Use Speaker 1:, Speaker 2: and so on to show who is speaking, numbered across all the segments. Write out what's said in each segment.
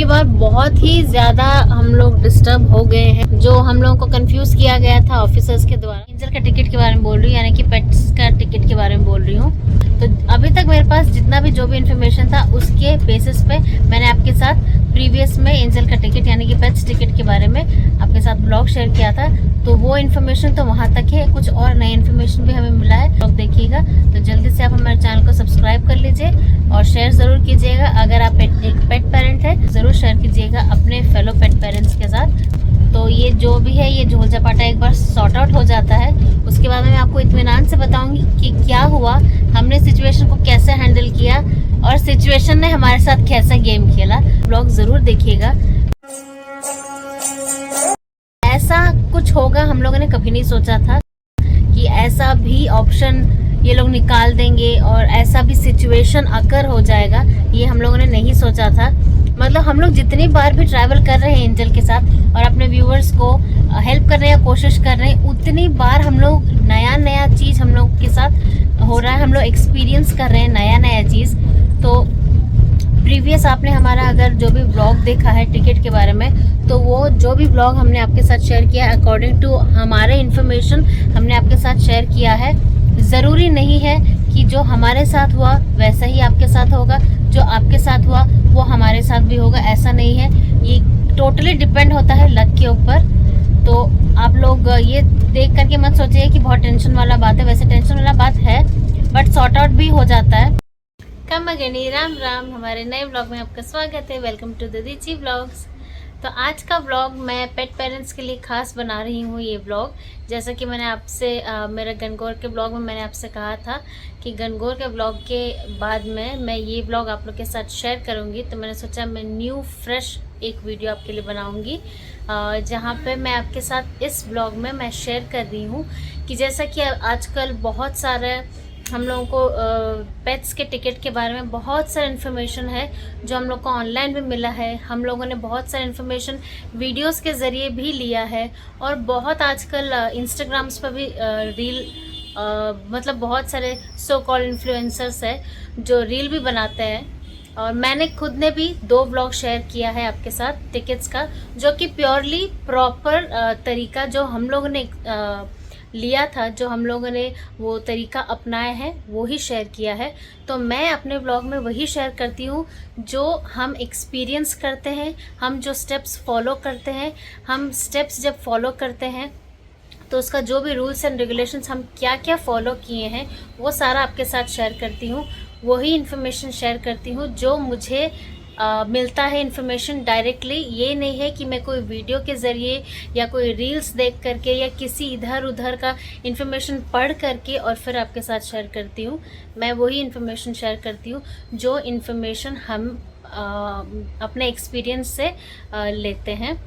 Speaker 1: की बार बहुत ही ज़्यादा हम लोग डिस्टर्ब हो गए हैं। जो हम लोगों को कंफ्यूज किया गया था ऑफिसर्स के द्वारा, एंजल का टिकट के बारे में बोल रही हूँ, यानी कि पेट्स का टिकट के बारे में बोल रही हूँ। तो अभी तक मेरे पास जितना भी जो भी इन्फॉर्मेशन था उसके बेसिस पे मैंने आपके साथ प्रीवियस में एंजल का टिकट यानी कि पेट्स टिकट के बारे में आपके साथ ब्लॉग शेयर किया था। तो वो इन्फॉर्मेशन तो वहाँ तक है, कुछ और नई इन्फॉर्मेशन भी हमें मिला है, ब्लॉग देखिएगा। तो जल्दी से आप हमारे चैनल को सब्सक्राइब कर लीजिए और शेयर ज़रूर कीजिएगा। अगर आप एक पेट पेरेंट है ज़रूर शेयर कीजिएगा अपने फेलो पेट पेरेंट्स के साथ। तो ये जो भी है, ये झोल झपाटा एक बार सॉर्ट आउट हो जाता है, उसके बाद मैं आपको इत्मीनान से बताऊंगी कि क्या हुआ, हमने सिचुएशन को कैसे हैंडल किया और सिचुएशन ने हमारे साथ कैसा गेम खेला। ब्लॉग ज़रूर देखिएगा। ऐसा कुछ होगा हम लोगों ने कभी नहीं सोचा था कि ऐसा भी ऑप्शन ये लोग निकाल देंगे और ऐसा भी सिचुएशन अकर हो जाएगा, ये हम लोगों ने नहीं सोचा था। मतलब हम लोग जितनी बार भी ट्रैवल कर रहे हैं एंजल के साथ और अपने व्यूअर्स को हेल्प कर रहे हैं, कोशिश कर रहे हैं, उतनी बार हम लोग नया चीज़ हम लोग के साथ हो रहा है, हम लोग एक्सपीरियंस कर रहे हैं नया चीज़। तो प्रीवियस आपने हमारा अगर जो भी ब्लॉग देखा है टिकट के बारे में, तो वो जो भी ब्लॉग हमने आपके साथ शेयर किया है अकॉर्डिंग टू हमारे इन्फॉर्मेशन हमने आपके साथ शेयर किया है। ज़रूरी नहीं है कि जो हमारे साथ हुआ वैसा ही आपके साथ होगा, जो आपके साथ हुआ वो हमारे साथ भी होगा, ऐसा नहीं है। ये टोटली डिपेंड होता है लक के ऊपर। तो आप लोग ये देख करके मत सोचिए कि बहुत टेंशन वाला बात है, वैसे टेंशन वाला बात है बट सॉर्ट आउट भी हो जाता है। कम अगेनी राम राम, हमारे नए ब्लॉग में आपका स्वागत है। वेलकम टू दीची ब्लॉग्स। तो आज का ब्लॉग मैं पेट पेरेंट्स के लिए खास बना रही हूँ। ये ब्लॉग जैसा कि मैंने आपसे मेरे गणगौर के ब्लॉग में मैंने आपसे कहा था कि गणगौर के ब्लॉग के बाद में मैं ये ब्लॉग आप लोग के साथ शेयर करूँगी। तो मैंने सोचा मैं न्यू फ्रेश एक वीडियो आपके लिए बनाऊँगी, जहाँ पे मैं आपके साथ इस ब्लॉग में मैं शेयर कर रही हूँ कि जैसा कि आजकल बहुत सारे हम लोगों को पेट्स के टिकट के बारे में बहुत सारा इन्फॉर्मेशन है जो हम लोग को ऑनलाइन भी मिला है। हम लोगों ने बहुत सारा इन्फॉर्मेशन वीडियोस के ज़रिए भी लिया है और बहुत आजकल इंस्टाग्राम्स पर भी रील मतलब बहुत सारे सो कॉल्ड इन्फ्लुएंसर्स है जो रील भी बनाते हैं। और मैंने खुद ने भी 2 ब्लॉग शेयर किया है आपके साथ टिकट्स का, जो कि प्योरली प्रॉपर तरीका जो हम लोगों ने लिया था, जो हम लोगों ने वो तरीका अपनाया है वो ही शेयर किया है। तो मैं अपने ब्लॉग में वही शेयर करती हूँ जो हम एक्सपीरियंस करते हैं, हम जो स्टेप्स फॉलो करते हैं। हम स्टेप्स जब फॉलो करते हैं तो उसका जो भी रूल्स एंड रेगुलेशंस हम क्या क्या फॉलो किए हैं वो सारा आपके साथ शेयर करती हूँ। वही इन्फॉर्मेशन शेयर करती हूँ जो मुझे मिलता है इन्फॉर्मेशन डायरेक्टली। ये नहीं है कि मैं कोई वीडियो के ज़रिए या कोई रील्स देख करके या किसी इधर उधर का इन्फॉर्मेशन पढ़ करके और फिर आपके साथ शेयर करती हूँ। मैं वही इन्फॉर्मेशन शेयर करती हूँ जो इन्फॉर्मेशन हम अपने एक्सपीरियंस से लेते हैं।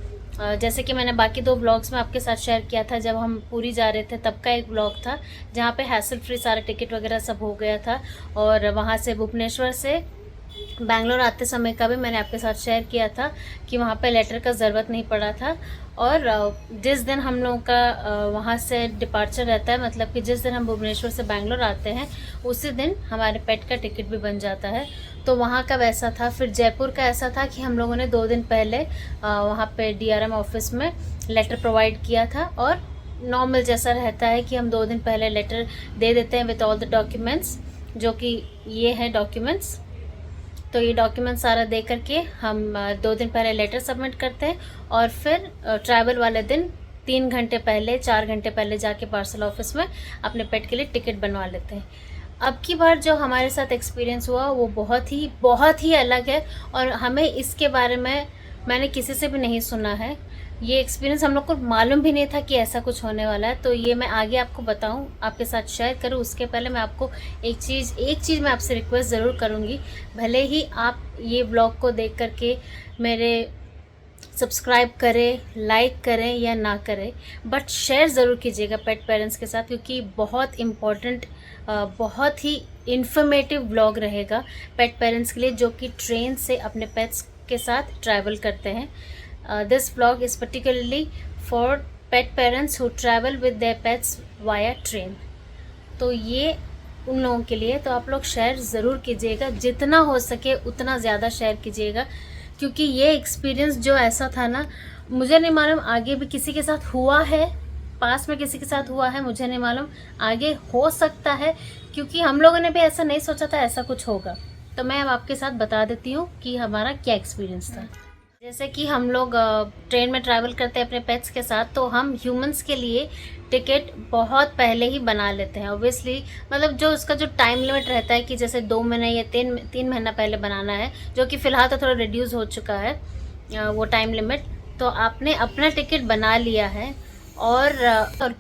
Speaker 1: जैसे कि मैंने बाकी 2 ब्लॉग्स में आपके साथ शेयर किया था, जब हम पूरी जा रहे थे तब का एक ब्लॉग था जहाँ पे हैसल फ्री सारा टिकट वगैरह सब हो गया था। और वहाँ से भुवनेश्वर से बैंगलोर आते समय का भी मैंने आपके साथ शेयर किया था कि वहाँ पे लेटर का ज़रूरत नहीं पड़ा था। और जिस दिन हम लोगों का वहाँ से डिपार्चर रहता है, मतलब कि जिस दिन हम भुवनेश्वर से बैंगलोर आते हैं उसी दिन हमारे पेट का टिकट भी बन जाता है। तो वहाँ का वैसा था। फिर जयपुर का ऐसा था कि हम लोगों ने 2 दिन पहले वहाँ पे DRM ऑफिस में लेटर प्रोवाइड किया था। और नॉर्मल जैसा रहता है कि हम 2 दिन पहले लेटर दे देते हैं विद ऑल द डॉक्यूमेंट्स, जो कि ये है डॉक्यूमेंट्स। तो ये डॉक्यूमेंट सारा दे करके हम 2 दिन पहले लेटर सबमिट करते हैं और फिर ट्रैवल वाले दिन 3 घंटे पहले 4 घंटे पहले जाके पार्सल ऑफिस में अपने पेट के लिए टिकट बनवा लेते हैं। अब की बार जो हमारे साथ एक्सपीरियंस हुआ वो बहुत ही अलग है और हमें इसके बारे में मैंने किसी से भी नहीं सुना है। ये एक्सपीरियंस हम लोग को मालूम भी नहीं था कि ऐसा कुछ होने वाला है। तो ये मैं आगे आपको बताऊं, आपके साथ शेयर करूं, उसके पहले मैं आपको एक चीज़ मैं आपसे रिक्वेस्ट ज़रूर करूंगी। भले ही आप ये ब्लॉग को देख करके मेरे सब्सक्राइब करें, लाइक करें या ना करें, बट शेयर ज़रूर कीजिएगा पेट पेरेंट्स के साथ, क्योंकि बहुत इम्पॉर्टेंट बहुत ही इन्फॉर्मेटिव ब्लॉग रहेगा पेट पेरेंट्स के लिए जो कि ट्रेन से अपने पेट्स के साथ ट्रैवल करते हैं। This vlog is particularly for pet parents who travel with their pets via train. तो ये उन लोगों के लिए, तो आप लोग शेयर ज़रूर कीजिएगा, जितना हो सके उतना ज़्यादा शेयर कीजिएगा, क्योंकि ये एक्सपीरियंस जो ऐसा था ना, मुझे नहीं मालूम आगे भी किसी के साथ हुआ है, पास में किसी के साथ हुआ है, मुझे नहीं मालूम, आगे हो सकता है, क्योंकि हम लोगों ने भी ऐसा नहीं सोचा था ऐसा कुछ होगा। तो मैं अब आपके साथ बता देती हूँ कि हमारा क्या एक्सपीरियंस था। जैसे कि हम लोग ट्रेन में ट्रैवल करते हैं अपने पेट्स के साथ, तो हम ह्यूमंस के लिए टिकट बहुत पहले ही बना लेते हैं ऑब्वियसली। मतलब जो उसका जो टाइम लिमिट रहता है कि जैसे 2 महीने या 3 महीना पहले बनाना है, जो कि फ़िलहाल तो थोड़ा रिड्यूस हो चुका है वो टाइम लिमिट। तो आपने अपना टिकट बना लिया है और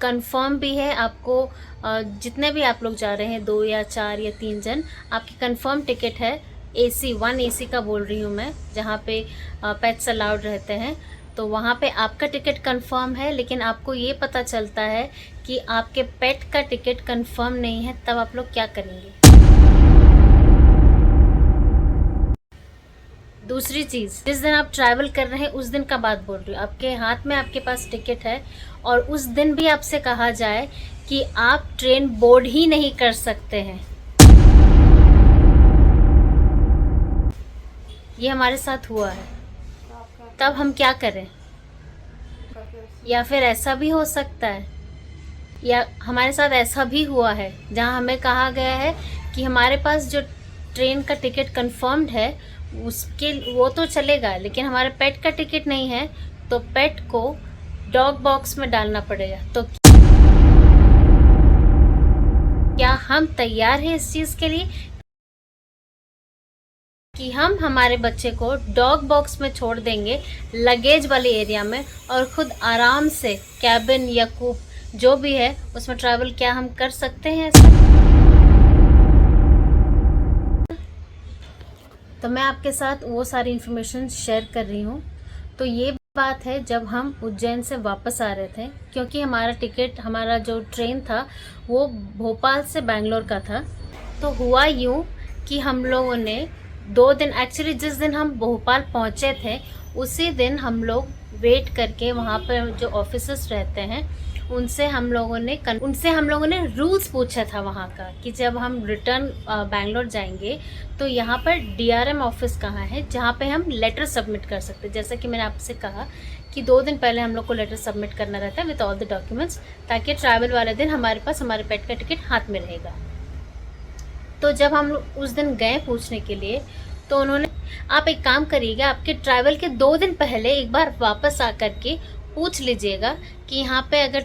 Speaker 1: कंफर्म भी है आपको, जितने भी आप लोग जा रहे हैं 2 या 4 या 3 जन, आपकी कंफर्म टिकट है। AC 1 AC का बोल रही हूँ मैं, जहाँ पे पेट्स अलाउड रहते हैं, तो वहाँ पे आपका टिकट कंफर्म है। लेकिन आपको ये पता चलता है कि आपके पेट का टिकट कंफर्म नहीं है, तब आप लोग क्या करेंगे। दूसरी चीज़, जिस दिन आप ट्रैवल कर रहे हैं उस दिन का बात बोल रही हूँ, आपके हाथ में आपके पास टिकट है और उस दिन भी आपसे कहा जाए कि आप ट्रेन बोर्ड ही नहीं कर सकते हैं, ये हमारे साथ हुआ है, तब हम क्या करें। या फिर ऐसा भी हो सकता है, या हमारे साथ ऐसा भी हुआ है जहां हमें कहा गया है कि हमारे पास जो ट्रेन का टिकट कंफर्म्ड है उसके वो तो चलेगा, लेकिन हमारे पेट का टिकट नहीं है, तो पेट को डॉग बॉक्स में डालना पड़ेगा। तो क्या हम तैयार हैं इस चीज़ के लिए कि हम हमारे बच्चे को डॉग बॉक्स में छोड़ देंगे लगेज वाले एरिया में, और खुद आराम से कैबिन या कूप जो भी है उसमें ट्रैवल क्या हम कर सकते हैं ऐसा? तो मैं आपके साथ वो सारी इन्फॉर्मेशन शेयर कर रही हूँ। तो ये बात है जब हम उज्जैन से वापस आ रहे थे, क्योंकि हमारा जो ट्रेन था वो भोपाल से बैंगलोर का था। तो हुआ यूँ कि हम लोगों ने 2 दिन, एक्चुअली जिस दिन हम भोपाल पहुँचे थे उसी दिन हम लोग वेट करके वहाँ पर जो ऑफिसर्स रहते हैं उनसे हम लोगों ने रूल्स पूछा था वहाँ का, कि जब हम रिटर्न बैंगलोर जाएंगे तो यहाँ पर DRM ऑफिस कहाँ है जहाँ पे हम लेटर सबमिट कर सकते हैं। जैसा कि मैंने आपसे कहा कि 2 दिन पहले हम लोग को लेटर सबमिट करना रहता है विद ऑल द डॉक्यूमेंट्स, ताकि ट्रैवल वाले दिन हमारे पास हमारे पेट का टिकट हाथ में रहेगा। तो जब हम उस दिन गए पूछने के लिए, तो उन्होंने, आप एक काम करिएगा, आपके ट्रैवल के 2 दिन पहले एक बार वापस आकर के पूछ लीजिएगा कि यहाँ पे अगर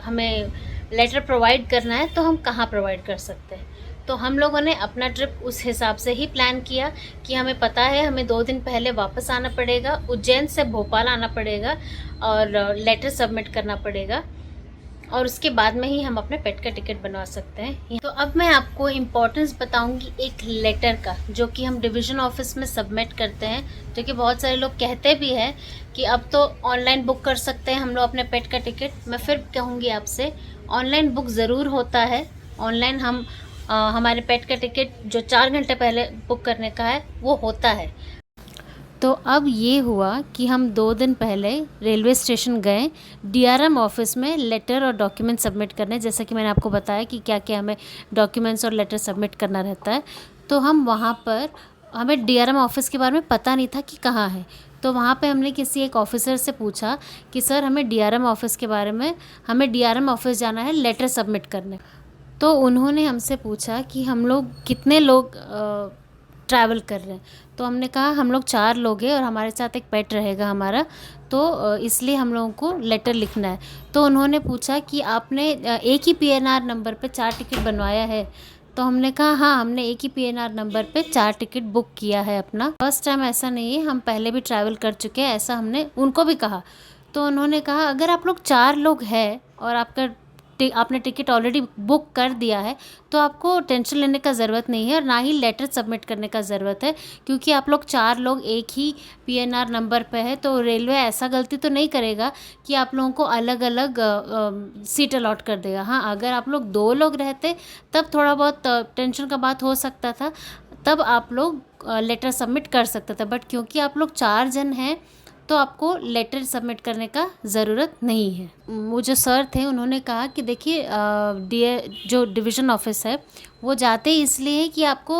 Speaker 1: हमें लेटर प्रोवाइड करना है तो हम कहाँ प्रोवाइड कर सकते हैं। तो हम लोगों ने अपना ट्रिप उस हिसाब से ही प्लान किया कि हमें पता है हमें 2 दिन पहले वापस आना पड़ेगा, उज्जैन से भोपाल आना पड़ेगा और लेटर सबमिट करना पड़ेगा, और उसके बाद में ही हम अपने पेट का टिकट बनवा सकते हैं। तो अब मैं आपको इम्पोर्टेंस बताऊंगी एक लेटर का, जो कि हम डिवीज़न ऑफिस में सबमिट करते हैं, जो कि बहुत सारे लोग कहते भी हैं कि अब तो ऑनलाइन बुक कर सकते हैं हम लोग अपने पेट का टिकट। मैं फिर कहूँगी आपसे, ऑनलाइन बुक ज़रूर होता है। ऑनलाइन हम हमारे पेट का टिकट जो 4 घंटे पहले बुक करने का है वो होता है। तो अब ये हुआ कि हम 2 दिन पहले रेलवे स्टेशन गए DRM ऑफिस में लेटर और डॉक्यूमेंट सबमिट करने, जैसा कि मैंने आपको बताया कि क्या क्या हमें डॉक्यूमेंट्स और लेटर सबमिट करना रहता है। तो हम वहाँ पर, हमें DRM ऑफिस के बारे में पता नहीं था कि कहाँ है, तो वहाँ पे हमने किसी एक ऑफिसर से पूछा कि सर हमें DRM ऑफिस के बारे में, हमें DRM ऑफिस जाना है लेटर सबमिट करने। तो उन्होंने हमसे पूछा कि हम लोग कितने लोग ट्रैवल कर रहे हैं। तो हमने कहा हम लोग 4 लोग हैं और हमारे साथ एक पेट रहेगा हमारा, तो इसलिए हम लोगों को लेटर लिखना है। तो उन्होंने पूछा कि आपने एक ही PNR नंबर पे 4 टिकट बनवाया है? तो हमने कहा हाँ, हमने एक ही PNR नंबर पे 4 टिकट बुक किया है अपना। फर्स्ट टाइम ऐसा नहीं है, हम पहले भी ट्रैवल कर चुके हैं, ऐसा हमने उनको भी कहा। तो उन्होंने कहा अगर आप लोग 4 लोग हैं और आपने टिकट ऑलरेडी बुक कर दिया है तो आपको टेंशन लेने का ज़रूरत नहीं है और ना ही लेटर सबमिट करने का ज़रूरत है, क्योंकि आप लोग 4 लोग एक ही PNR नंबर पे है, तो रेलवे ऐसा गलती तो नहीं करेगा कि आप लोगों को अलग अलग सीट अलॉट कर देगा। हाँ, अगर आप लोग 2 लोग रहते तब थोड़ा बहुत टेंशन का बात हो सकता था, तब आप लोग लेटर सबमिट कर सकते थे, बट क्योंकि आप लोग 4 जन हैं तो आपको लेटर सबमिट करने का ज़रूरत नहीं है। वो जो सर थे उन्होंने कहा कि देखिए जो डिवीज़न ऑफिस है वो जाते इसलिए कि आपको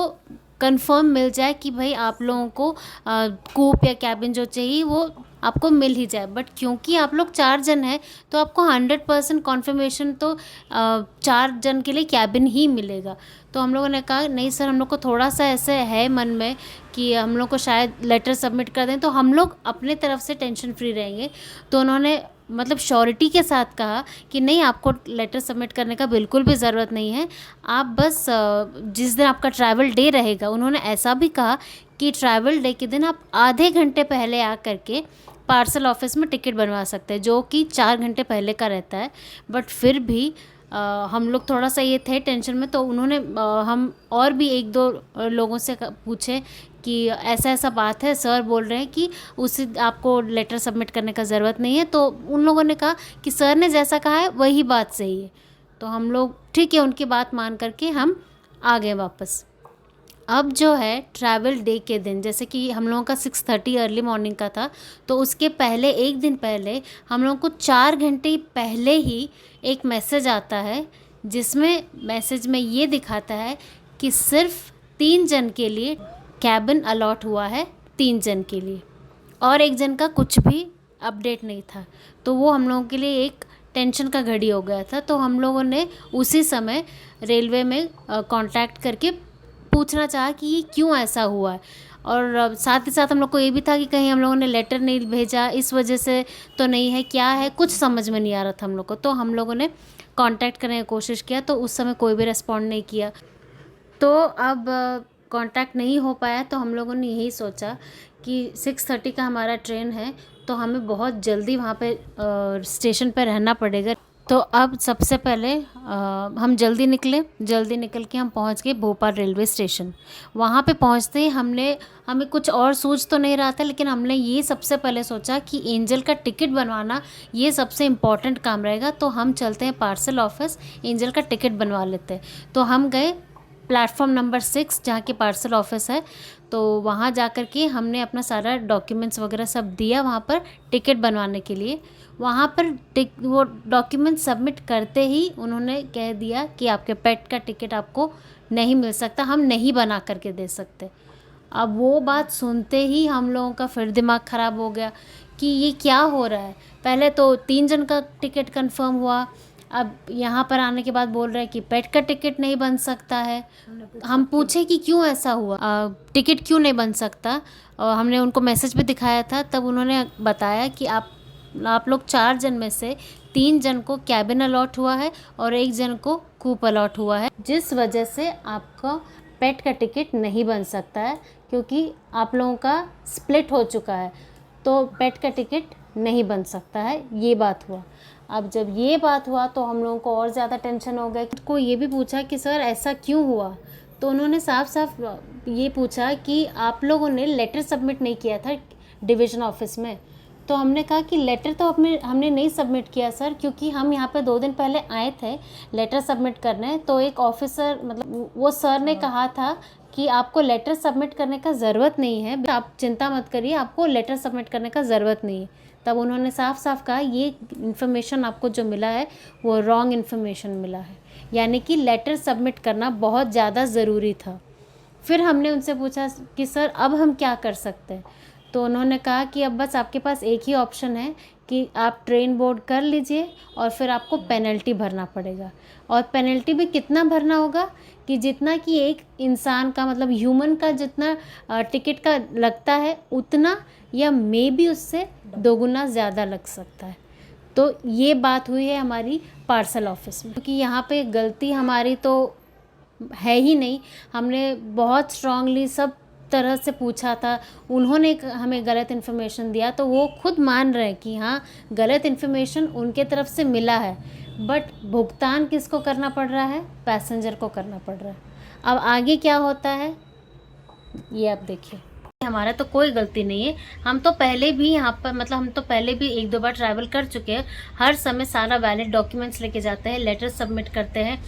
Speaker 1: कंफर्म मिल जाए कि भाई आप लोगों को कूप या कैबिन जो चाहिए वो आपको मिल ही जाए। बट क्योंकि आप लोग 4 जन हैं तो आपको 100% कॉन्फर्मेशन तो 4 जन के लिए कैबिन ही मिलेगा। तो हम लोगों ने कहा नहीं सर, हम लोग को थोड़ा सा ऐसे है मन में कि हम लोग को शायद लेटर सबमिट कर दें तो हम लोग अपने तरफ से टेंशन फ्री रहेंगे। तो उन्होंने मतलब श्योरिटी के साथ कहा कि नहीं, आपको लेटर सबमिट करने का बिल्कुल भी ज़रूरत नहीं है, आप बस जिस दिन आपका ट्रैवल डे रहेगा, उन्होंने ऐसा भी कहा कि ट्रैवल डे के दिन आप आधे घंटे पहले आ करके पार्सल ऑफिस में टिकट बनवा सकते हैं, जो कि 4 घंटे पहले का रहता है। बट फिर भी हम लोग थोड़ा सा ये थे टेंशन में, तो उन्होंने हम और भी 1-2 लोगों से पूछे कि ऐसा ऐसा बात है, सर बोल रहे हैं कि उसी आपको लेटर सबमिट करने का ज़रूरत नहीं है। तो उन लोगों ने कहा कि सर ने जैसा कहा है वही बात सही है। तो हम लोग ठीक है उनकी बात मान करके हम आ गए वापस। अब जो है ट्रैवल डे के दिन, जैसे कि हम लोगों का 6:30 अर्ली मॉर्निंग का था, तो उसके पहले एक दिन पहले हम लोगों को 4 घंटे पहले ही एक मैसेज आता है, जिसमें मैसेज में ये दिखाता है कि सिर्फ 3 जन के लिए कैबिन अलॉट हुआ है, 3 जन के लिए, और 1 जन का कुछ भी अपडेट नहीं था। तो वो हम लोगों के लिए एक टेंशन का घड़ी हो गया था। तो हम लोगों ने उसी समय रेलवे में कांटेक्ट करके पूछना चाहा कि ये क्यों ऐसा हुआ है, और साथ ही साथ हम लोग को ये भी था कि कहीं हम लोगों ने लेटर नहीं भेजा इस वजह से तो नहीं है, क्या है, कुछ समझ में नहीं आ रहा था हम लोग को। तो हम लोगों ने कांटेक्ट करने की कोशिश किया, तो उस समय कोई भी रिस्पॉन्ड नहीं किया। तो अब कांटेक्ट नहीं हो पाया, तो हम लोगों ने यही सोचा कि 6:30 का हमारा ट्रेन है, तो हमें बहुत जल्दी वहाँ पे स्टेशन पे रहना पड़ेगा। तो अब सबसे पहले हम जल्दी निकल के हम पहुँच गए भोपाल रेलवे स्टेशन। वहाँ पे पहुँचते ही हमें कुछ और सूझ तो नहीं रहा था, लेकिन हमने ये सबसे पहले सोचा कि एंजल का टिकट बनवाना ये सबसे इम्पॉर्टेंट काम रहेगा। तो हम चलते हैं पार्सल ऑफिस, एंजल का टिकट बनवा लेते हैं। तो हम गए प्लेटफॉर्म नंबर 6 जहाँ के पार्सल ऑफिस है। तो वहाँ जा कर के हमने अपना सारा डॉक्यूमेंट्स वगैरह सब दिया वहाँ पर टिकट बनवाने के लिए। वहाँ पर वो डॉक्यूमेंट सबमिट करते ही उन्होंने कह दिया कि आपके पेट का टिकट आपको नहीं मिल सकता, हम नहीं बना करके दे सकते। अब वो बात सुनते ही हम लोगों का फिर दिमाग ख़राब हो गया कि ये क्या हो रहा है। पहले तो 3 जन का टिकट कंफर्म हुआ, अब यहाँ पर आने के बाद बोल रहे हैं कि पेट का टिकट नहीं बन सकता है। हम पूछे कि क्यों ऐसा हुआ, टिकट क्यों नहीं बन सकता, और हमने उनको मैसेज भी दिखाया था। तब उन्होंने बताया कि आप लोग 4 जन में से 3 जन को कैबिन अलॉट हुआ है और 1 जन को कूप अलॉट हुआ है, जिस वजह से आपका पेट का टिकट नहीं बन सकता है, क्योंकि आप लोगों का स्प्लिट हो चुका है, तो पेट का टिकट नहीं बन सकता है। ये बात हुआ। अब जब ये बात हुआ तो हम लोगों को और ज़्यादा टेंशन हो गया। को ये भी पूछा कि सर ऐसा क्यों हुआ, तो उन्होंने साफ साफ ये पूछा कि आप लोगों ने लेटर सबमिट नहीं किया था डिवीज़न ऑफिस में। तो हमने कहा कि लेटर तो हमने नहीं सबमिट किया सर, क्योंकि हम यहाँ पे 2 दिन पहले आए थे लेटर सबमिट करने। तो एक ऑफिसर, मतलब वो सर ने कहा था कि आपको लेटर सबमिट करने का ज़रूरत नहीं है, आप चिंता मत करिए, आपको लेटर सबमिट करने का ज़रूरत नहीं है। तब उन्होंने साफ साफ कहा ये इन्फॉर्मेशन आपको जो मिला है वो रॉन्ग इन्फॉर्मेशन मिला है, यानी कि लेटर सबमिट करना बहुत ज़्यादा ज़रूरी था। फिर हमने उनसे पूछा कि सर अब हम क्या कर सकते हैं। तो उन्होंने कहा कि अब बस आपके पास एक ही ऑप्शन है कि आप ट्रेन बोर्ड कर लीजिए और फिर आपको पेनल्टी भरना पड़ेगा। और पेनल्टी भी कितना भरना होगा कि जितना कि एक इंसान का, मतलब ह्यूमन का जितना टिकट का लगता है उतना, या मे बी उससे दोगुना ज़्यादा लग सकता है। तो ये बात हुई है हमारी पार्सल ऑफिस में, क्योंकि यहाँ पे गलती हमारी तो है ही नहीं। हमने बहुत स्ट्रांगली सब तरह से पूछा था, उन्होंने हमें गलत इन्फॉर्मेशन दिया, तो वो खुद मान रहे हैं कि हाँ गलत इन्फॉर्मेशन उनके तरफ से मिला है, बट भुगतान किसको करना पड़ रहा है, पैसेंजर को करना पड़ रहा है। अब आगे क्या होता है ये आप देखिए। हमारा तो कोई गलती नहीं है, हम तो पहले भी यहाँ पर, मतलब हम तो पहले भी 1-2 बार ट्रैवल कर चुके हैं। हर समय सारा वैलिड डॉक्यूमेंट्स लेके जाते हैं, लेटर सबमिट करते हैं,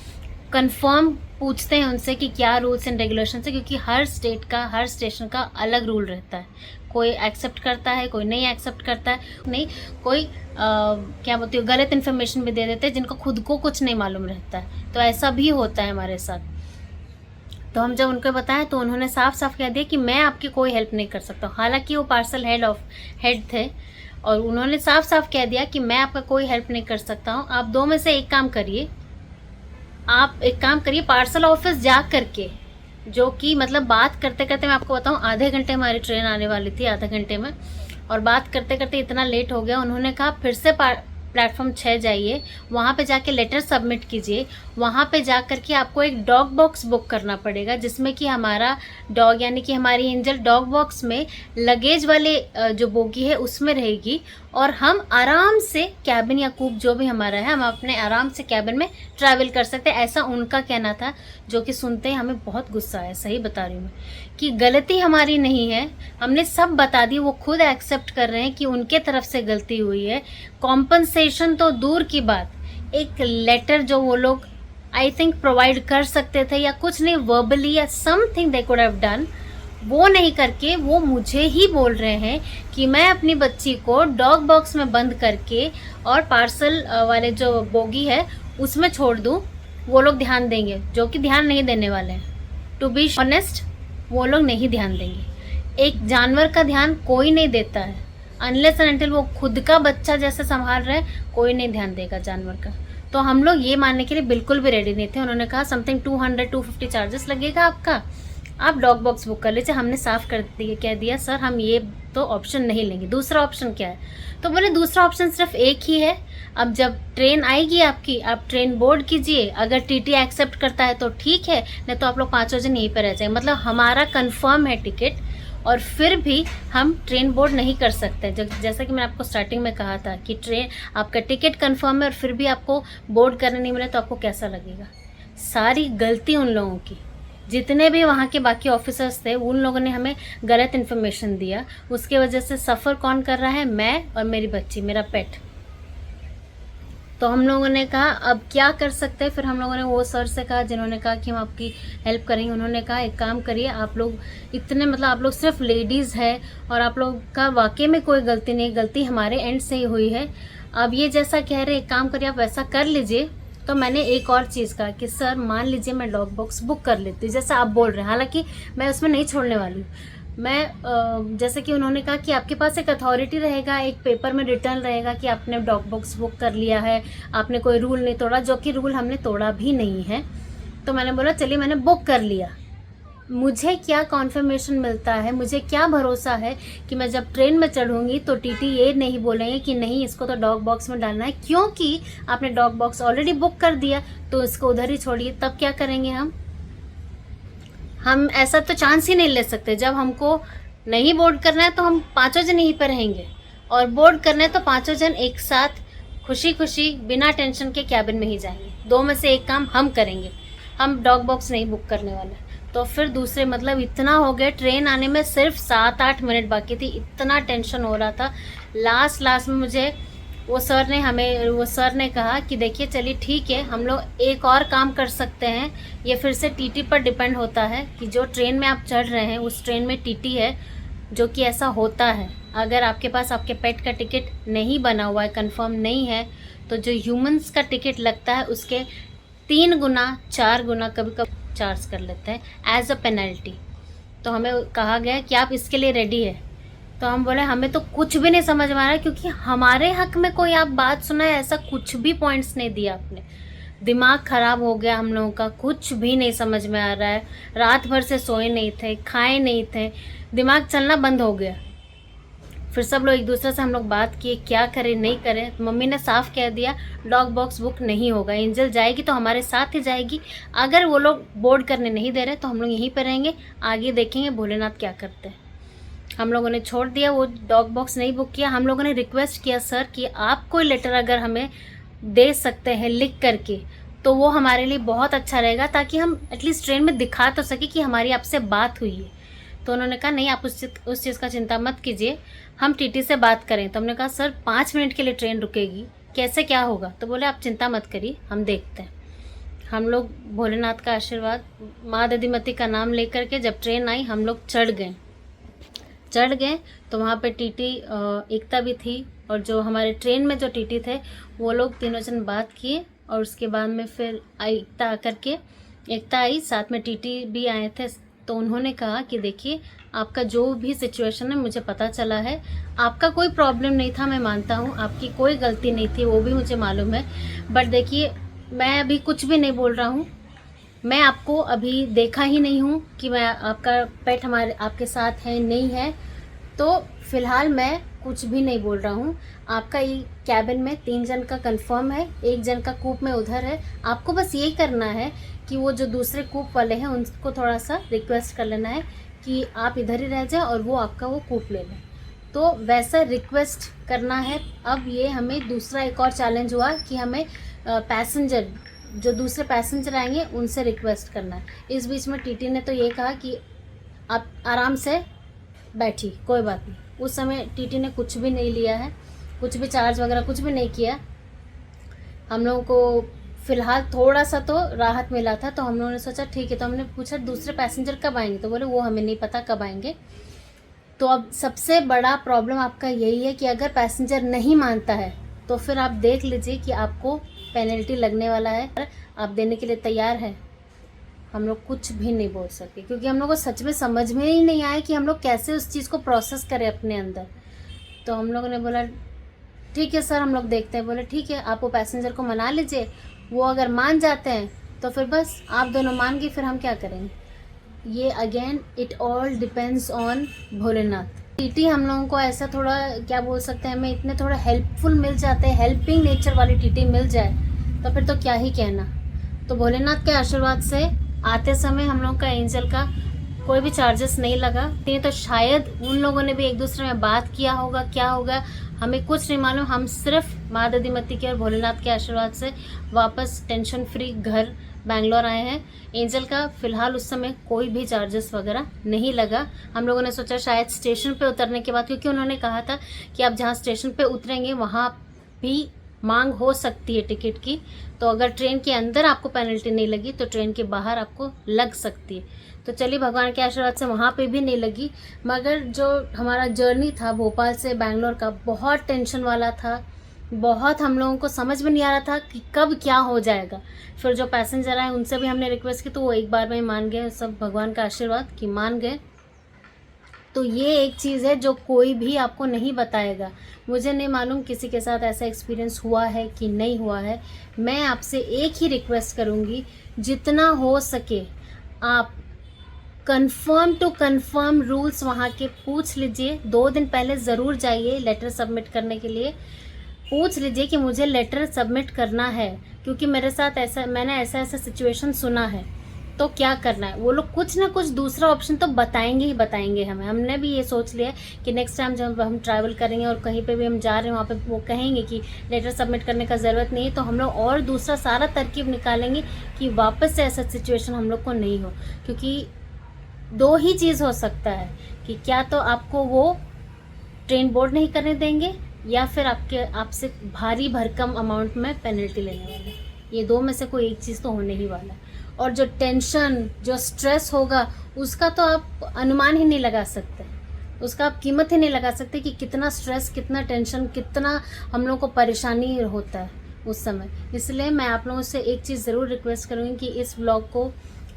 Speaker 1: कंफर्म पूछते हैं उनसे कि क्या रूल्स एंड रेगुलेशन है, क्योंकि हर स्टेट का, हर स्टेशन का अलग रूल रहता है। कोई एक्सेप्ट करता है, कोई नहीं एक्सेप्ट करता है, नहीं कोई क्या बोलती है, गलत इन्फॉर्मेशन भी दे देते हैं जिनको खुद को कुछ नहीं मालूम रहता है। तो ऐसा भी होता है हमारे साथ। तो हम जब उनको बताएं तो उन्होंने साफ साफ कह दिया कि मैं आपकी कोई हेल्प नहीं कर सकता हूँ। हालांकि वो पार्सल हेड थे और उन्होंने साफ साफ कह दिया कि मैं आपका कोई हेल्प नहीं कर सकता हूँ। आप दो में से एक काम करिए, आप एक काम करिए पार्सल ऑफिस जा करके, जो कि मतलब बात करते करते मैं आपको बताऊं आधे घंटे हमारी ट्रेन आने वाली थी, आधे घंटे में, और बात करते करते इतना लेट हो गया। उन्होंने कहा फिर से प्लेटफॉर्म 6 जाइए, वहाँ पे जाके लेटर सबमिट कीजिए, वहाँ पे जा करके आपको एक डॉग बॉक्स बुक करना पड़ेगा, जिसमें कि हमारा डॉग यानी कि हमारी एंजल डॉग बॉक्स में लगेज वाले जो बोगी है उसमें रहेगी, और हम आराम से कैबिन या कूप जो भी हमारा है, हम अपने आराम से कैबिन में ट्रैवल कर सकते हैं, ऐसा उनका कहना था। जो कि सुनते ही हमें बहुत गुस्सा आया, सही बता रही हूँ मैं, कि गलती हमारी नहीं है, हमने सब बता दी। वो खुद एक्सेप्ट कर रहे हैं कि उनके तरफ से गलती हुई है। कॉम्पनसेशन तो दूर की बात, एक लेटर जो वो लोग आई थिंक प्रोवाइड कर सकते थे, या कुछ नहीं वर्बली या something they could have done, वो नहीं करके वो मुझे ही बोल रहे हैं कि मैं अपनी बच्ची को डॉग बॉक्स में बंद करके और पार्सल वाले जो बोगी है उसमें छोड़ दूं, वो लोग ध्यान देंगे, जो कि ध्यान नहीं देने वाले हैं। टू बी ऑनेस्ट, वो लोग नहीं ध्यान देंगे। एक जानवर का ध्यान कोई नहीं देता है, अनलेस एंड अनटिल वो खुद का बच्चा जैसे संभाल रहे हैं, कोई नहीं ध्यान देगा जानवर का। तो हम लोग ये मानने के लिए बिल्कुल भी रेडी नहीं थे। उन्होंने कहा समथिंग 200-250 चार्जेस लगेगा आपका, आप डॉग बॉक्स बुक कर लीजिए। हमने साफ कर दिया, कह दिया सर हम ये तो ऑप्शन नहीं लेंगे, दूसरा ऑप्शन क्या है? तो बोले दूसरा ऑप्शन सिर्फ एक ही है, अब जब ट्रेन आएगी आपकी, आप ट्रेन बोर्ड कीजिए, अगर टीटी एक्सेप्ट करता है तो ठीक है, नहीं तो आप लोग 5 जन यहीं पर रह जाएंगे। मतलब हमारा कंफर्म है टिकट, और फिर भी हम ट्रेन बोर्ड नहीं कर सकते। जैसा कि मैंने आपको स्टार्टिंग में कहा था कि ट्रेन आपका टिकट कंफर्म है और फिर भी आपको बोर्ड करने नहीं मिले तो आपको कैसा लगेगा? सारी गलती उन लोगों की, जितने भी वहाँ के बाकी ऑफिसर्स थे उन लोगों ने हमें गलत इन्फॉर्मेशन दिया। उसके वजह से सफ़र कौन कर रहा है? मैं और मेरी बच्ची, मेरा पेट। तो हम लोगों ने कहा अब क्या कर सकते हैं। फिर हम लोगों ने वो सर से कहा जिन्होंने कहा कि हम आपकी हेल्प करेंगे। उन्होंने कहा एक काम करिए, आप लोग इतने मतलब आप लोग सिर्फ लेडीज़ है और आप लोग का वाकई में कोई गलती नहीं, गलती हमारे एंड से ही हुई है। अब ये जैसा कह रहे एक काम करिए, आप वैसा कर लीजिए। तो मैंने एक और चीज़ कहा कि सर मान लीजिए मैं डॉग बॉक्स बुक कर लेती हूँ जैसा आप बोल रहे हैं, हालांकि मैं उसमें नहीं छोड़ने वाली हूँ। मैं जैसे कि उन्होंने कहा कि आपके पास एक अथॉरिटी रहेगा, एक पेपर में रिटर्न रहेगा कि आपने डॉग बॉक्स बुक कर लिया है, आपने कोई रूल नहीं तोड़ा, जो कि रूल हमने तोड़ा भी नहीं है। तो मैंने बोला चलिए मैंने बुक कर लिया, मुझे क्या कॉन्फर्मेशन मिलता है, मुझे क्या भरोसा है कि मैं जब ट्रेन में चढ़ूंगी तो टीटी ये नहीं बोलेंगे कि नहीं इसको तो डॉग बॉक्स में डालना है, क्योंकि आपने डॉग बॉक्स ऑलरेडी बुक कर दिया तो इसको उधर ही छोड़िए। तब क्या करेंगे हम ऐसा तो चांस ही नहीं ले सकते। जब हमको नहीं बोर्ड करना है तो हम 5 जन यहीं पर रहेंगे, और बोर्ड करना है तो 5 जन एक साथ खुशी खुशी बिना टेंशन के कैबिन में ही जाएंगे। 2 में से एक काम हम करेंगे, हम डॉग बॉक्स नहीं बुक करने वाले। तो फिर दूसरे मतलब इतना हो गया, ट्रेन आने में सिर्फ 7-8 मिनट बाकी थी, इतना टेंशन हो रहा था। लास्ट में मुझे वो सर ने कहा कि देखिए चलिए ठीक है, हम लोग एक और काम कर सकते हैं। ये फिर से टीटी पर डिपेंड होता है कि जो ट्रेन में आप चढ़ रहे हैं उस ट्रेन में टीटी है, जो कि ऐसा होता है। अगर आपके पास आपके पेट का टिकट नहीं बना हुआ है, कंफर्म नहीं है, तो जो ह्यूमंस का टिकट लगता है उसके 3 गुना 4 गुना कभी कभी चार्ज कर लेते हैं एज अ पेनल्टी। तो हमें कहा गया कि आप इसके लिए रेडी है। तो हम बोले हमें तो कुछ भी नहीं समझ में आ रहा है, क्योंकि हमारे हक में कोई आप बात सुनाए ऐसा कुछ भी पॉइंट्स नहीं दिया आपने। दिमाग खराब हो गया हम लोगों का, कुछ भी नहीं समझ में आ रहा है। रात भर से सोए नहीं थे, खाए नहीं थे, दिमाग चलना बंद हो गया। फिर सब लोग एक दूसरे से हम लोग बात किए क्या करें नहीं करें। मम्मी ने साफ कह दिया डॉग बॉक्स बुक नहीं होगा, एंजल जाएगी तो हमारे साथ ही जाएगी। अगर वो लोग बोर्ड करने नहीं दे रहे तो हम लोग यहीं पर रहेंगे, आगे देखेंगे भोलेनाथ क्या करते हैं। हम लोगों ने छोड़ दिया, वो डॉग बॉक्स नहीं बुक किया। हम लोगों ने रिक्वेस्ट किया सर कि आप कोई लेटर अगर हमें दे सकते हैं लिख करके तो वो हमारे लिए बहुत अच्छा रहेगा, ताकि हम एटलीस्ट ट्रेन में दिखा तो सके कि हमारी आपसे बात हुई है। तो उन्होंने कहा नहीं आप उस चीज़ का चिंता मत कीजिए, हम टीटी से बात करें। तो हमने कहा सर 5 मिनट के लिए ट्रेन रुकेगी, कैसे क्या होगा? तो बोले आप चिंता मत करिए, हम देखते हैं। हम लोग भोलेनाथ का आशीर्वाद, माँ दधिमती का नाम लेकर के जब ट्रेन आई हम लोग चढ़ गए। तो वहाँ पे टीटी एकता भी थी, और जो हमारे ट्रेन में जो टीटी थे वो लोग 3 जन बात किए, और उसके बाद में फिर एकता आकर के एकता आई, साथ में टीटी भी आए थे, तो उन्होंने कहा कि देखिए आपका जो भी सिचुएशन है मुझे पता चला है, आपका कोई प्रॉब्लम नहीं था, मैं मानता हूँ आपकी कोई गलती नहीं थी, वो भी मुझे मालूम है, बट देखिए मैं अभी कुछ भी नहीं बोल रहा हूँ, मैं आपको अभी देखा ही नहीं हूँ कि मैं आपका पेट हमारे आपके साथ है नहीं है, तो फिलहाल मैं कुछ भी नहीं बोल रहा हूँ। आपका ये कैबिन में 3 जन का कंफर्म है, 1 जन का कूप में उधर है, आपको बस यही करना है कि वो जो दूसरे कूप वाले हैं उनको थोड़ा सा रिक्वेस्ट कर लेना है कि आप इधर ही रह जाए और वो आपका वो कूप ले लें, तो वैसा रिक्वेस्ट करना है। अब ये हमें दूसरा एक और चैलेंज हुआ कि हमें पैसेंजर जो दूसरे पैसेंजर आएंगे उनसे रिक्वेस्ट करना है। इस बीच में टीटी ने तो ये कहा कि आप आराम से बैठी, कोई बात नहीं। उस समय टीटी ने कुछ भी नहीं लिया है, कुछ भी चार्ज वगैरह कुछ भी नहीं किया। हम लोगों को फ़िलहाल थोड़ा सा तो राहत मिला था, तो हम लोगों ने सोचा ठीक है, तो हमने पूछा दूसरे पैसेंजर कब आएंगे, तो बोले वो हमें नहीं पता कब आएंगे। तो अब सबसे बड़ा प्रॉब्लम आपका यही है कि अगर पैसेंजर नहीं मानता है तो फिर आप देख लीजिए कि आपको पेनल्टी लगने वाला है। आप देने के लिए तैयार है? हम लोग कुछ भी नहीं बोल सके, क्योंकि हम लोग को सच में समझ में ही नहीं आया कि हम लोग कैसे उस चीज़ को प्रोसेस करें अपने अंदर। तो हम लोगों ने बोला ठीक है सर, हम लोग देखते हैं। बोले ठीक है, आप वो पैसेंजर को मना लीजिए, वो अगर मान जाते हैं तो फिर बस आप दोनों मान गए, फिर हम क्या करेंगे। ये again it all depends on Bholenath. TT हम लोगों को ऐसा थोड़ा क्या बोल सकते हैं, हमें इतने थोड़ा हेल्पफुल मिल जाते हैं, हेल्पिंग नेचर वाली टीटी मिल जाए तो फिर तो क्या ही कहना। तो भोलेनाथ के आशीर्वाद से आते समय हम लोग का एंजल का कोई भी चार्जेस नहीं लगा। नहीं तो शायद उन लोगों ने भी एक दूसरे में बात किया होगा, क्या होगा हमें कुछ नहीं मालूम। हम सिर्फ माँ दधिमती के और भोलेनाथ के आशीर्वाद से वापस टेंशन फ्री घर बैंगलोर आए हैं। एंजल का फ़िलहाल उस समय कोई भी चार्जेस वगैरह नहीं लगा। हम लोगों ने सोचा शायद स्टेशन पे उतरने के बाद, क्योंकि उन्होंने कहा था कि आप जहाँ स्टेशन पे उतरेंगे वहाँ भी मांग हो सकती है टिकट की, तो अगर ट्रेन के अंदर आपको पेनल्टी नहीं लगी तो ट्रेन के बाहर आपको लग सकती है। तो चलिए भगवान के आशीर्वाद से वहाँ पे भी नहीं लगी। मगर जो हमारा जर्नी था भोपाल से बैंगलोर का, बहुत टेंशन वाला था, बहुत हम लोगों को समझ में नहीं आ रहा था कि कब क्या हो जाएगा। फिर जो पैसेंजर आए उनसे भी हमने रिक्वेस्ट की तो वो एक बार में ही मान गए, सब भगवान का आशीर्वाद कि मान गए। तो ये एक चीज़ है जो कोई भी आपको नहीं बताएगा। मुझे नहीं मालूम किसी के साथ ऐसा एक्सपीरियंस हुआ है कि नहीं हुआ है। मैं आपसे एक ही रिक्वेस्ट करूँगी, जितना हो सके आप कंफर्म टू कंफर्म रूल्स वहाँ के पूछ लीजिए। 2 दिन पहले ज़रूर जाइए लेटर सबमिट करने के लिए, पूछ लीजिए कि मुझे लेटर सबमिट करना है, क्योंकि मेरे साथ ऐसा मैंने ऐसा सिचुएशन सुना है, तो क्या करना है। वो लोग कुछ ना कुछ दूसरा ऑप्शन तो बताएंगे ही बताएंगे हमें। हमने भी ये सोच लिया कि नेक्स्ट टाइम जब हम ट्रैवल करेंगे और कहीं पे भी हम जा रहे हैं वहाँ पे वो कहेंगे कि लेटर सबमिट करने का ज़रूरत नहीं है, तो हम लोग और दूसरा सारा तरकीब निकालेंगे कि वापस से ऐसा सिचुएशन हम लोग को नहीं हो। क्योंकि 2 ही चीज़ हो सकता है कि क्या तो आपको वो ट्रेन बोर्ड नहीं करने देंगे या फिर आपसे भारी भरकम अमाउंट में पेनल्टी लेने वाले। ये 2 में से कोई एक चीज़ तो होने ही वाला है। और जो टेंशन जो स्ट्रेस होगा उसका तो आप अनुमान ही नहीं लगा सकते, उसका आप कीमत ही नहीं लगा सकते कि कितना स्ट्रेस, कितना टेंशन, कितना हम लोग को परेशानी होता है उस समय। इसलिए मैं आप लोगों से एक चीज़ ज़रूर रिक्वेस्ट करूँगी कि इस ब्लॉग को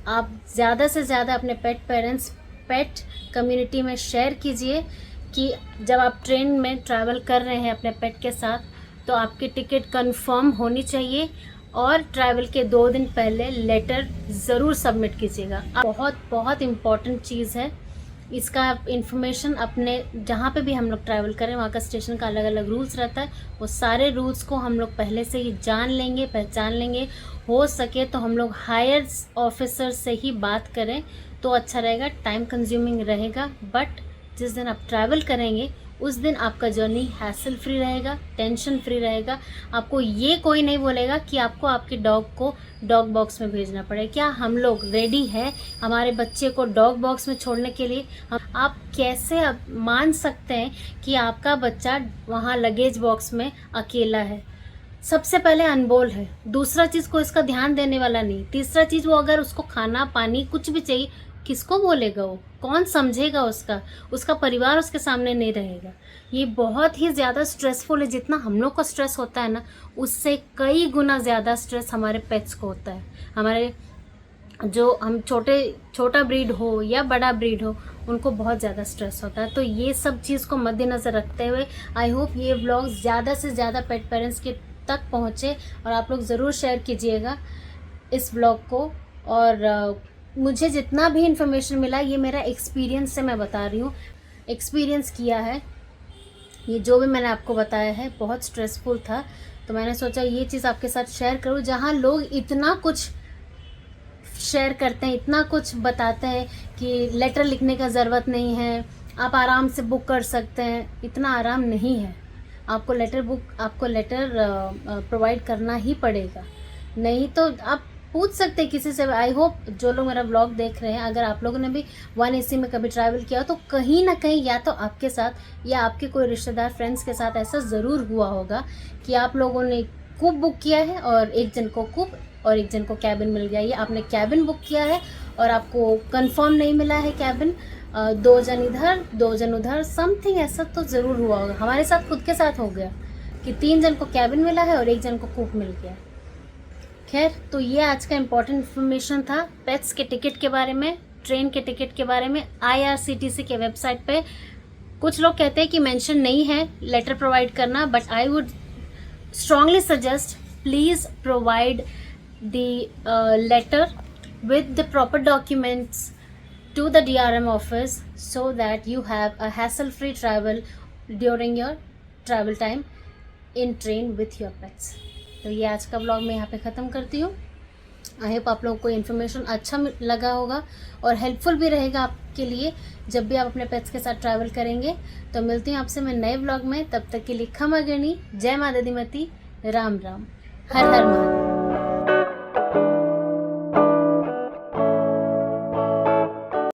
Speaker 1: आप ज़्यादा से ज़्यादा अपने पेट कम्युनिटी में शेयर कीजिए कि जब आप ट्रेन में ट्रैवल कर रहे हैं अपने पेट के साथ तो आपकी टिकट कंफर्म होनी चाहिए और ट्रैवल के 2 दिन पहले लेटर ज़रूर सबमिट कीजिएगा। बहुत बहुत इम्पॉर्टेंट चीज़ है। इसका इन्फॉर्मेशन अपने जहाँ पे भी हम लोग ट्रैवल करें वहाँ का स्टेशन का अलग अलग रूल्स रहता है, वो सारे रूल्स को हम लोग पहले से ही जान लेंगे, पहचान लेंगे। हो सके तो हम लोग हायर ऑफिसर से ही बात करें तो अच्छा रहेगा। टाइम कंज्यूमिंग रहेगा, बट जिस दिन आप ट्रैवल करेंगे उस दिन आपका जर्नी हैसल फ्री रहेगा, टेंशन फ्री रहेगा। आपको ये कोई नहीं बोलेगा कि आपको आपके डॉग को डॉग बॉक्स में भेजना पड़े। क्या हम लोग रेडी हैं हमारे बच्चे को डॉग बॉक्स में छोड़ने के लिए? आप कैसे मान सकते हैं कि आपका बच्चा वहाँ लगेज बॉक्स में अकेला है? सबसे पहले अनबोल है, दूसरा चीज़ को इसका ध्यान देने वाला नहीं, तीसरा चीज़ वो अगर उसको खाना पानी कुछ भी चाहिए किसको बोलेगा, वो कौन समझेगा, उसका परिवार उसके सामने नहीं रहेगा। ये बहुत ही ज़्यादा स्ट्रेसफुल है। जितना हम लोग को स्ट्रेस होता है ना, उससे कई गुना ज़्यादा स्ट्रेस हमारे पेट्स को होता है, हमारे जो हम छोटा ब्रीड हो या बड़ा ब्रीड हो, उनको बहुत ज़्यादा स्ट्रेस होता है। तो ये सब चीज़ को मद्देनज़र रखते हुए आई होप ये व्लॉग ज़्यादा से ज़्यादा पेट पेरेंट्स के तक पहुँचे और आप लोग ज़रूर शेयर कीजिएगा इस व्लॉग को। और मुझे जितना भी इन्फॉर्मेशन मिला ये मेरा एक्सपीरियंस से मैं बता रही हूँ, एक्सपीरियंस किया है। ये जो भी मैंने आपको बताया है बहुत स्ट्रेसफुल था, तो मैंने सोचा ये चीज़ आपके साथ शेयर करूँ। जहाँ लोग इतना कुछ शेयर करते हैं, इतना कुछ बताते हैं कि लेटर लिखने का ज़रूरत नहीं है, आप आराम से बुक कर सकते हैं, इतना आराम नहीं है। आपको लेटर प्रोवाइड करना ही पड़ेगा, नहीं तो आप पूछ सकते हैं किसी से। आई होप जो लोग मेरा व्लॉग देख रहे हैं, अगर आप लोगों ने भी 1AC में कभी ट्रैवल किया तो कहीं ना कहीं या तो आपके साथ या आपके कोई रिश्तेदार फ्रेंड्स के साथ ऐसा ज़रूर हुआ होगा कि आप लोगों ने कूप बुक किया है और एक जन को कूप और एक जन को कैबिन मिल गया। ये आपने कैबिन बुक किया है और आपको कंफर्म नहीं मिला है कैबिन, 2 जन इधर 2 जन उधर, समथिंग ऐसा तो ज़रूर हुआ होगा। हमारे साथ खुद के साथ हो गया कि 3 जन को कैबिन मिला है और 1 जन को कूप मिल गया। खैर, तो ये आज का इम्पोर्टेंट इन्फॉर्मेशन था पेट्स के टिकट के बारे में, ट्रेन के टिकट के बारे में। IRCTC के वेबसाइट पे कुछ लोग कहते हैं कि मेंशन नहीं है लेटर प्रोवाइड करना, but I would strongly suggest please provide the letter with the proper documents to the DRM office so that you have a hassle-free travel during your travel time in train with your pets. तो ये आज का vlog मैं यहाँ पे ख़त्म करती हूँ। आई होप आप लोगों को इन्फॉर्मेशन अच्छा लगा होगा और हेल्पफुल भी रहेगा आपके लिए जब भी आप अपने पेट्स के साथ ट्रैवल करेंगे। तो मिलती हूँ आपसे मैं नए व्लॉग में, तब तक के लिए खमा गणी, जय माँ दीमती, राम राम, हर हर महादेव।